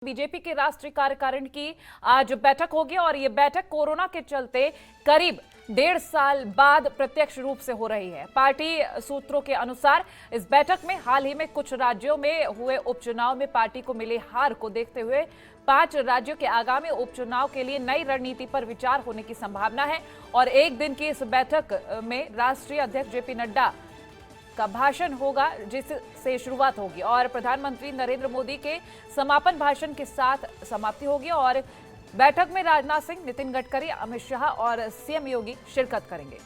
BJP के राष्ट्रीय कार्यकारिणी की आज बैठक होगी और ये बैठक कोरोना के चलते करीब 1.5 साल बाद प्रत्यक्ष रूप से हो रही है। पार्टी सूत्रों के अनुसार इस बैठक में हाल ही में कुछ राज्यों में हुए उपचुनाव में पार्टी को मिली हार को देखते हुए 5 राज्यों के आगामी उपचुनाव के लिए नई रणनीति पर विचार होने की संभावना है। और एक दिन की इस बैठक में राष्ट्रीय अध्यक्ष जेपी नड्डा का भाषण होगा, जिससे शुरुआत होगी और प्रधानमंत्री नरेंद्र मोदी के समापन भाषण के साथ समाप्ति होगी। और बैठक में राजनाथ सिंह, नितिन गडकरी, अमित शाह और सीएम योगी शिरकत करेंगे।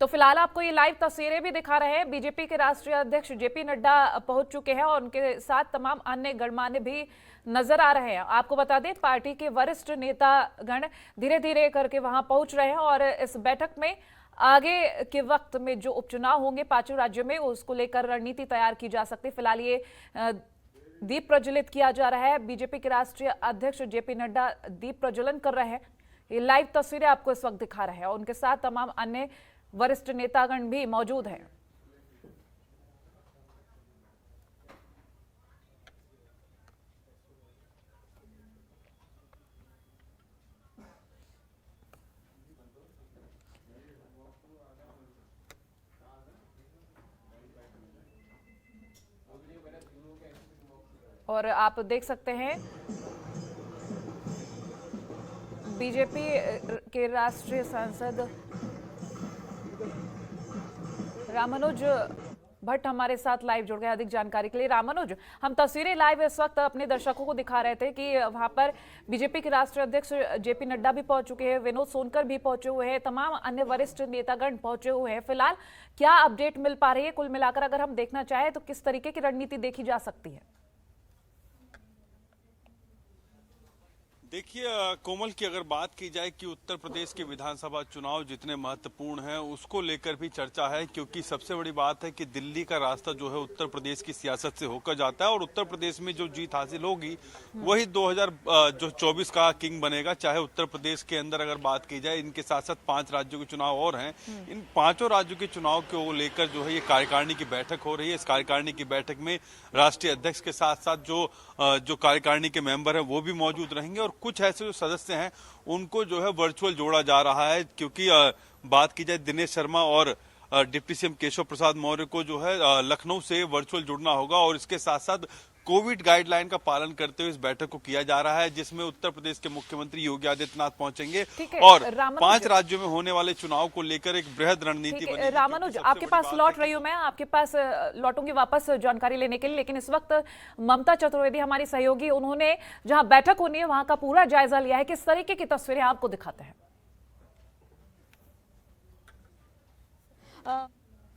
तो फिलहाल आपको ये लाइव तस्वीरें भी दिखा रहे हैं। बीजेपी के राष्ट्रीय अध्यक्ष जेपी नड्डा पहुंच चुके हैं और उनके साथ तमाम अन्य गणमान्य भी नजर आ रहे हैं। आपको बता दें, पार्टी के वरिष्ठ नेतागण धीरे धीरे करके वहां पहुंच रहे हैं और इस बैठक में आगे के वक्त में जो उपचुनाव होंगे 5 राज्यों में, उसको लेकर रणनीति तैयार की जा सकती है। फिलहाल ये दीप प्रज्वलित किया जा रहा है। बीजेपी के राष्ट्रीय अध्यक्ष जेपी नड्डा दीप प्रज्वलन कर रहे हैं। ये लाइव तस्वीरें आपको इस वक्त दिखा रहे हैं और उनके साथ तमाम अन्य वरिष्ठ नेतागण भी मौजूद हैं। और आप देख सकते हैं बीजेपी के राष्ट्रीय सांसद रामानुज भट्ट हमारे साथ लाइव जुड़ गए अधिक जानकारी के लिए। रामानुज, हम तस्वीरें लाइव इस वक्त अपने दर्शकों को दिखा रहे थे कि वहां पर बीजेपी के राष्ट्रीय अध्यक्ष जेपी नड्डा भी पहुंच चुके हैं, विनोद सोनकर भी पहुंचे हुए हैं, तमाम अन्य वरिष्ठ नेतागण पहुंचे हुए हैं। फिलहाल क्या अपडेट मिल पा रही है? कुल मिलाकर अगर हम देखना चाहें तो किस तरीके की रणनीति देखी जा सकती है? देखिए कोमल की अगर बात की जाए कि उत्तर प्रदेश के विधानसभा चुनाव जितने महत्वपूर्ण हैं उसको लेकर भी चर्चा है, क्योंकि सबसे बड़ी बात है कि दिल्ली का रास्ता जो है उत्तर प्रदेश की सियासत से होकर जाता है और उत्तर प्रदेश में जो जीत हासिल होगी वही 2024 का किंग बनेगा। चाहे उत्तर प्रदेश के अंदर अगर बात की जाए, इनके साथ साथ 5 राज्यों के चुनाव और हैं। इन 5 राज्यों के चुनाव को लेकर जो है ये कार्यकारिणी की बैठक हो रही है। इस कार्यकारिणी की बैठक में राष्ट्रीय अध्यक्ष के साथ साथ जो कार्यकारिणी के मेंबर हैं वो भी मौजूद रहेंगे और कुछ ऐसे जो सदस्य हैं उनको जो है वर्चुअल जोड़ा जा रहा है, क्योंकि बात की जाए दिनेश शर्मा और डिप्टी सीएम केशव प्रसाद मौर्य को जो है लखनऊ से वर्चुअल जुड़ना होगा और इसके साथ साथ कोविड गाइडलाइन का पालन करते हुए इस बैठक को किया जा रहा है, जिसमें उत्तर प्रदेश के मुख्यमंत्री योगी आदित्यनाथ पहुंचेंगे और 5 राज्यों में होने वाले चुनाव को लेकर एक बृहद रणनीति बनेगी। रामानुज, आपके पास लौट रही हूं मैं, आपके पास लौटूंगी वापस जानकारी लेने के लिए, लेकिन इस वक्त ममता चतुर्वेदी हमारी सहयोगी, उन्होंने जहां बैठक होनी है वहां का पूरा जायजा लिया है। किस तरीके की तस्वीरें आपको दिखाते हैं?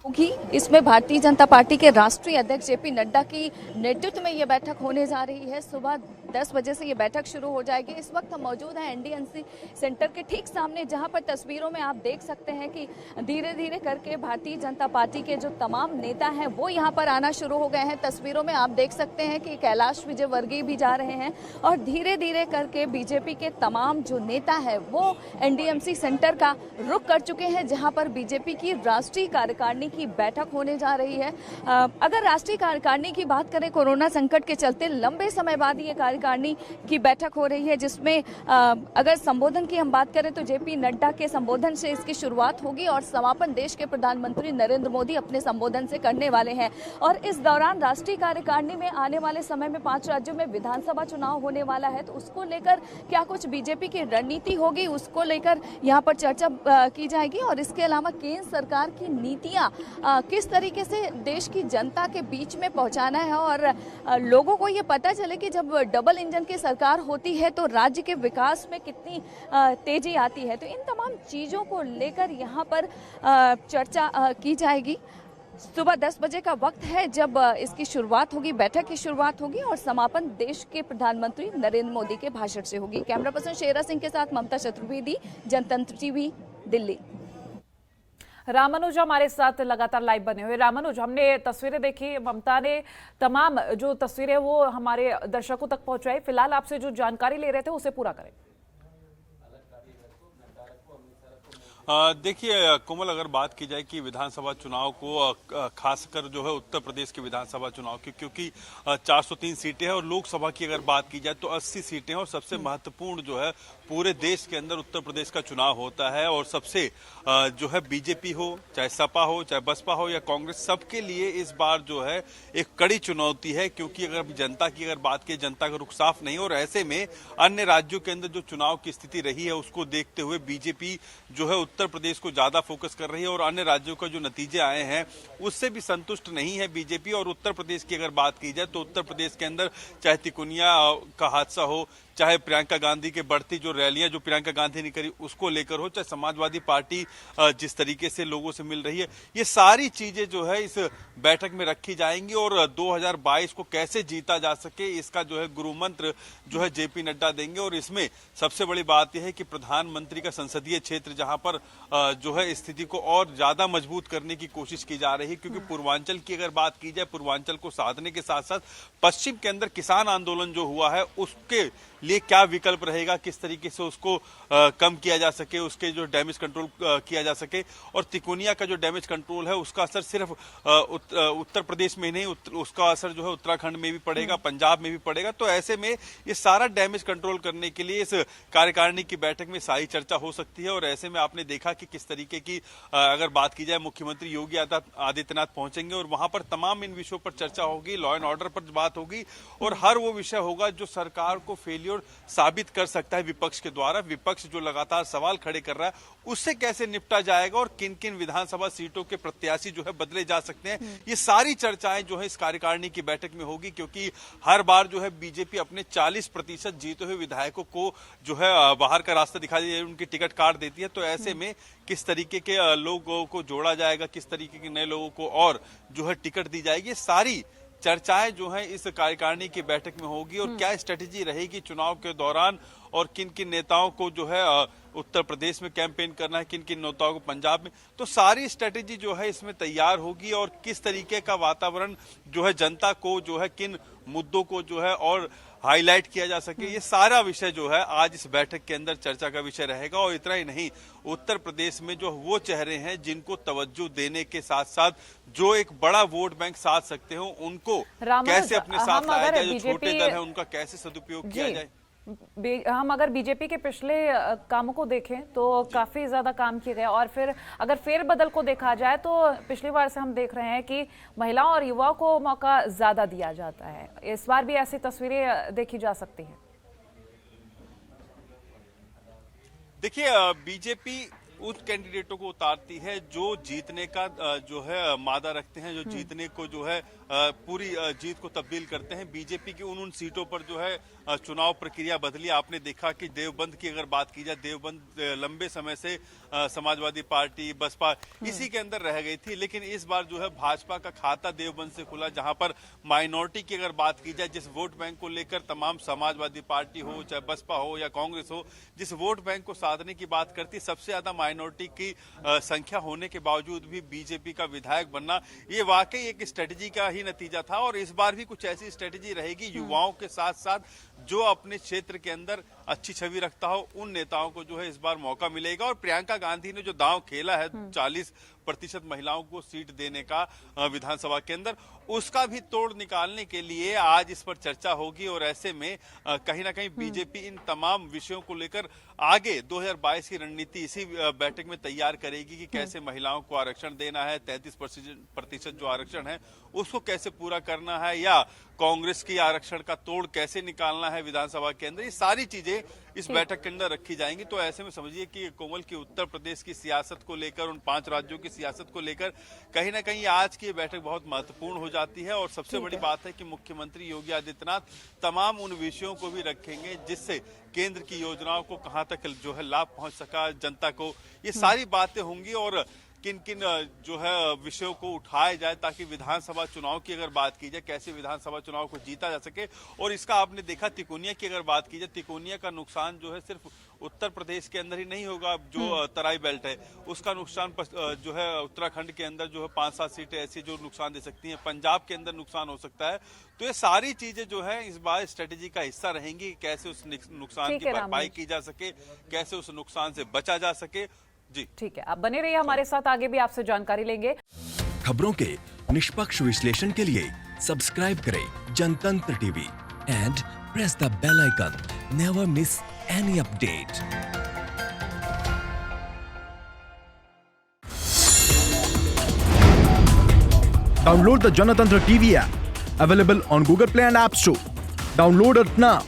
होगी। इसमें भारतीय जनता पार्टी के राष्ट्रीय अध्यक्ष जेपी नड्डा की नेतृत्व में ये बैठक होने जा रही है। सुबह 10 बजे से ये बैठक शुरू हो जाएगी। इस वक्त हम मौजूद हैं एनडीएमसी सेंटर के ठीक सामने, जहां पर तस्वीरों में आप देख सकते हैं कि धीरे धीरे करके भारतीय जनता पार्टी के जो तमाम नेता हैं वो यहाँ पर आना शुरू हो गए हैं। तस्वीरों में आप देख सकते हैं कि कैलाश विजयवर्गीय भी जा रहे हैं और धीरे धीरे करके बीजेपी के तमाम जो नेता है वो एनडीएमसी सेंटर का रुख कर चुके हैं, जहाँ पर बीजेपी की राष्ट्रीय कार्यकारिणी की बैठक होने जा रही है। अगर राष्ट्रीय कार्यकारिणी की बात करें, कोरोना संकट के चलते लंबे समय बाद ये कार्यकारिणी की बैठक हो रही है, जिसमें अगर संबोधन की हम बात करें तो जेपी नड्डा के संबोधन से इसकी शुरुआत होगी और समापन देश के प्रधानमंत्री नरेंद्र मोदी अपने संबोधन से करने वाले हैं। और इस दौरान राष्ट्रीय कार्यकारिणी में आने वाले समय में 5 राज्यों में विधानसभा चुनाव होने वाला है, तो उसको लेकर क्या कुछ बीजेपी की रणनीति होगी, उसको लेकर यहाँ पर चर्चा की जाएगी। और इसके अलावा केंद्र सरकार की नीतियाँ किस तरीके से देश की जनता के बीच में पहुंचाना है और लोगों को ये पता चले कि जब डबल इंजन की सरकार होती है तो राज्य के विकास में कितनी तेजी आती है। तो इन तमाम चीज़ों को लेकर यहाँ पर चर्चा की जाएगी। सुबह 10 बजे का वक्त है जब इसकी शुरुआत होगी, बैठक की शुरुआत होगी और समापन देश के प्रधानमंत्री नरेंद्र मोदी के भाषण से होगी। कैमरा पर्सन शेरा सिंह के साथ ममता चतुर्वेदी, जनतंत्र टीवी, दिल्ली। रामानुज हमारे साथ लगातार लाइव बने हुए। रामानुज, हमने तस्वीरें देखी, ममता ने तमाम जो तस्वीरें वो हमारे दर्शकों तक पहुंचाई। फिलहाल आपसे जो जानकारी ले रहे थे उसे पूरा करें। देखिए कोमल, अगर बात की जाए कि विधानसभा चुनाव को खासकर जो है उत्तर प्रदेश के विधानसभा चुनाव की, क्योंकि 403 सीटें हैं और लोकसभा की अगर बात की जाए तो 80 सीटें हैं और सबसे महत्वपूर्ण जो है पूरे देश के अंदर उत्तर प्रदेश का चुनाव होता है और सबसे जो है बीजेपी हो, चाहे सपा हो, चाहे बसपा हो या कांग्रेस, सबके लिए इस बार जो है एक कड़ी चुनौती है। क्योंकि अगर जनता की अगर बात की, जनता का रुख साफ नहीं और ऐसे में अन्य राज्यों के अंदर जो चुनाव की स्थिति रही है उसको देखते हुए बीजेपी जो है उत्तर प्रदेश को ज्यादा फोकस कर रही है और अन्य राज्यों का जो नतीजे आए हैं उससे भी संतुष्ट नहीं है बीजेपी। और उत्तर प्रदेश की अगर बात की जाए तो उत्तर प्रदेश के अंदर चाहे तिकोनिया का हादसा हो, चाहे प्रियंका गांधी के बढ़ती जो रैलियां जो प्रियंका गांधी ने करी उसको लेकर हो, चाहे समाजवादी पार्टी जिस तरीके से लोगों से मिल रही है, ये सारी चीजें जो है इस बैठक में रखी जाएंगी। और 2022 को कैसे जीता जा सके इसका जो है गुरु मंत्र जो है जेपी नड्डा देंगे। और इसमें सबसे बड़ी बात यह है कि प्रधानमंत्री का संसदीय क्षेत्र जहां पर जो है स्थिति को और ज्यादा मजबूत करने की कोशिश की जा रही है, क्योंकि पूर्वांचल की अगर बात की जाए, पूर्वांचल को साधने के साथ साथ पश्चिम के अंदर किसान आंदोलन जो हुआ है उसके लिए क्या विकल्प रहेगा, किस तरीके से उसको कम किया जा सके, उसके जो डैमेज कंट्रोल किया जा सके। और तिकोनिया का जो डैमेज कंट्रोल है उसका असर सिर्फ उत्तर प्रदेश में नहीं, उसका असर जो है उत्तराखंड में भी पड़ेगा, पंजाब में भी पड़ेगा। तो ऐसे में ये सारा डैमेज कंट्रोल करने के लिए इस कार्यकारिणी की बैठक में सारी चर्चा हो सकती है। और ऐसे में आपने देखा कि किस तरीके की अगर बात की जाए, मुख्यमंत्री योगी आदित्यनाथ पहुंचेंगे और वहां पर तमाम इन विषयों पर चर्चा होगी, लॉ एंड ऑर्डर पर बात होगी और हर वो विषय होगा जो सरकार को फेलियर साबित कर सकता है विपक्ष के द्वारा। विपक्ष जो लगातार सवाल खड़े कर रहा है उससे कैसे निपटा जाएगा और किन किन विधानसभा सीटों के प्रत्याशी जो है बदले जा सकते हैं, ये सारी चर्चाएं जो है इस कार्यकारिणी की बैठक में होगी। क्योंकि हर बार जो है बीजेपी अपने 40% जीते हुए विधायकों को जो है बाहर का रास्ता दिखा देती है, उनकी टिकट काट देती है। तो ऐसे में किस तरीके के लोगों को जोड़ा जाएगा, किस तरीके के नए लोगों को और जो है टिकट दी जाएगी, सारी चर्चाएं जो है इस कार्यकारिणी की बैठक में होगी। और क्या स्ट्रेटेजी रहेगी चुनाव के दौरान और किन किन नेताओं को जो है उत्तर प्रदेश में कैंपेन करना है, किन किन नेताओं को पंजाब में, तो सारी स्ट्रेटेजी जो है इसमें तैयार होगी। और किस तरीके का वातावरण जो है जनता को जो है किन मुद्दों को जो है और हाईलाइट किया जा सके, ये सारा विषय जो है आज इस बैठक के अंदर चर्चा का विषय रहेगा। और इतना ही नहीं, उत्तर प्रदेश में जो वो चेहरे हैं जिनको तवज्जो देने के साथ साथ जो एक बड़ा वोट बैंक साध सकते हो उनको कैसे अपने साथ लाया जाए, जो छोटे दल है उनका कैसे सदुपयोग किया जाए। हम अगर बीजेपी के पिछले कामों को देखें तो काफी ज्यादा काम किए गए और फिर अगर फेरबदल को देखा जाए तो पिछली बार से हम देख रहे हैं कि महिलाओं और युवाओं को मौका ज्यादा दिया जाता है। इस बार भी ऐसी तस्वीरें देखी जा सकती हैं। देखिए बीजेपी उस कैंडिडेटों को उतारती है जो जीतने का जो है मादा रखते हैं, जो जीतने को जो है पूरी जीत को तब्दील करते हैं। बीजेपी की उन सीटों पर जो है चुनाव प्रक्रिया बदली। आपने देखा कि देवबंद की अगर बात की जाए, देवबंद लंबे समय से समाजवादी पार्टी, बसपा इसी के अंदर रह गई थी, लेकिन इस बार जो है भाजपा का खाता देवबंद से खुला, जहां पर माइनॉरिटी की अगर बात की जाए, जिस वोट बैंक को लेकर तमाम समाजवादी पार्टी हो, चाहे बसपा हो या कांग्रेस हो, जिस वोट बैंक को साधने की बात करती, सबसे ज्यादा माइनॉरिटी की संख्या होने के बावजूद भी बीजेपी का विधायक बनना, ये वाकई एक स्ट्रेटेजी का ही नतीजा था। और इस बार भी कुछ ऐसी स्ट्रेटेजी रहेगी, युवाओं के साथ साथ जो अपने क्षेत्र के अंदर अच्छी छवि रखता हो उन नेताओं को जो है इस बार मौका मिलेगा। और प्रियंका गांधी ने जो दांव खेला है 40% महिलाओं को सीट देने का विधानसभा के अंदर, उसका भी तोड़ निकालने के लिए आज इस पर चर्चा होगी। और ऐसे में कहीं ना कहीं बीजेपी इन तमाम विषयों को लेकर आगे 2022 की रणनीति इसी बैठक में तैयार करेगी कि कैसे महिलाओं को आरक्षण देना है, 33% जो आरक्षण है उसको कैसे पूरा करना है, या कांग्रेस की आरक्षण का तोड़ कैसे निकालना है विधानसभा के अंदर। ये सारी चीजें इस बैठक के अंदर रखी जाएंगी। तो ऐसे में समझिए कि कोमल की उत्तर प्रदेश की सियासत को लेकर, उन 5 राज्यों की सियासत को लेकर कहीं ना कहीं आज की बैठक बहुत महत्वपूर्ण हो जाती है। और सबसे बड़ी बात है कि मुख्यमंत्री योगी आदित्यनाथ तमाम उन विषयों को भी रखेंगे जिससे केंद्र की योजनाओं को कहां तक जो है लाभ पहुंच सका जनता को, ये सारी बातें होंगी। और किन किन जो है विषयों को उठाया जाए ताकि विधानसभा चुनाव की अगर बात की जाए, कैसे विधानसभा चुनाव को जीता जा सके। और इसका आपने देखा तिकोनिया की अगर बात की जाए, तिकोनिया का नुकसान जो है सिर्फ उत्तर प्रदेश के अंदर ही नहीं होगा, जो तराई बेल्ट है उसका नुकसान जो है उत्तराखंड के अंदर जो है 5-7 सीटें ऐसी जो नुकसान दे सकती हैं, पंजाब के अंदर नुकसान हो सकता है। तो ये सारी चीजें जो है इस बार स्ट्रेटेजी का हिस्सा रहेंगी, कैसे उस नुकसान की भरपाई की जा सके, कैसे उस नुकसान से बचा जा सके। जी ठीक है, आप बने रहिए हमारे साथ, आगे भी आपसे जानकारी लेंगे। खबरों के निष्पक्ष विश्लेषण के लिए सब्सक्राइब करें Janatantra TV and press the bell icon. Never miss any update. Download the Janatantra TV app, available on Google Play and App Store. Download it now.